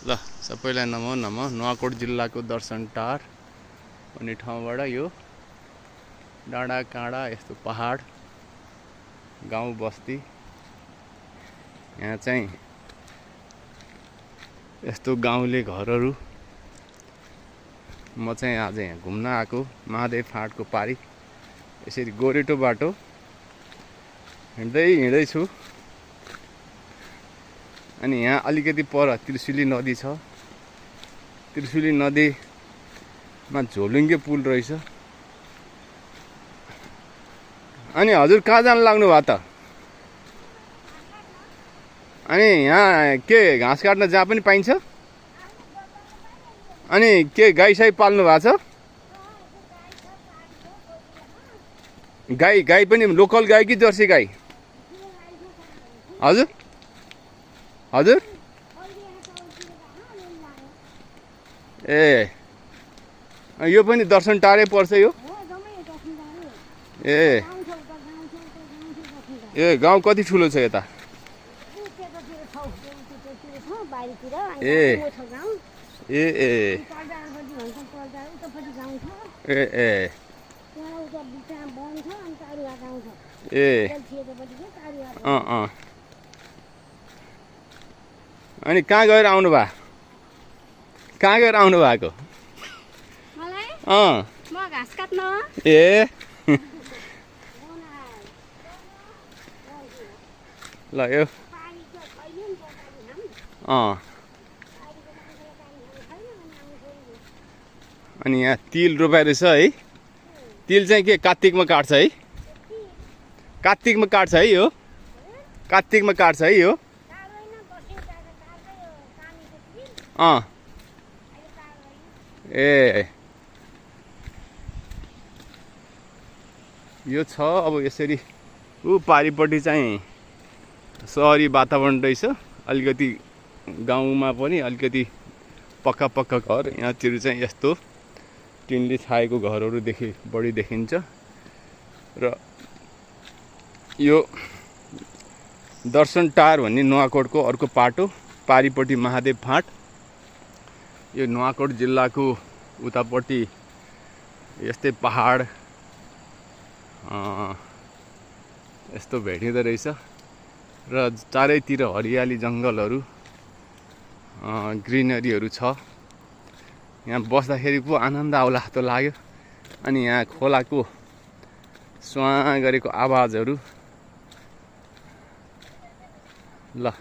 ल सबैलाई नमो नमः। नुवाकोट जिल्लाको दर्शन टार भन्ने ठाउँबाट यो डाँडा काँडा यस्तो पहाड गाउँ बस्ती यहाँ चाहिँ यस्तो गाउँले घरहरू। म चाहिँ आज यहाँ घुम्न आएको महादेव फाँटको पारी यसरी गोरेटो बाटो हिँड्दैछु। अनि यहाँ अलिकति पर त्रिशुली नदी छ। त्रिशुली नदीमा झोलुङ्गे पुल रहेछ। अनि हजुर कहाँ जान लाग्नु भयो त? अनि यहाँ के घाँस काट्न जहाँ पनि पाइन्छ? अनि के गाई साई पाल्नु भएको छ? गाई पनि लोकल गाई कि जर्सी गाई? हजुर हजुर ए यो पनि दर्शन टारै पर्छ यो? ए गाउँ कति ठुलो छ यता? ए ए ए ए ए ए अनि कहाँ गएर आउनु भयो? कहाँ गएर आउनु भएको? म घाँस काट्न। ए ल यो अनि यहाँ तिल रोपाइ रहेछ है। तिल चाहिँ के कार्तिकमा काट्छ है? कार्तिकमा काट्छ है यो? कार्तिकमा काट्छ है यो? ए यो छ। अब यसरी ऊ पारिपट्टि चाहिँ सहरी वातावरण रहेछ। अलिकति गाउँमा पनि अलिकति पक्का पक्का घर। यहाँतिर चाहिँ यस्तो टिनले छाएको घरहरू बढी देखिन्छ। र यो दर्शन टार भन्ने नुवाकोटको अर्को पाटो। पारिपट्टि महादेव फाँट। यो नुवाकोट जिल्लाको उतापट्टि यस्तै पहाड यस्तो भेटिँदो रहेछ। र चारैतिर हरियाली जङ्गलहरू ग्रिनरीहरू छ। यहाँ बस्दाखेरि पो आनन्द आउला जस्तो लाग्यो। अनि यहाँ खोलाको स्वाँ गरेको आवाजहरू। ल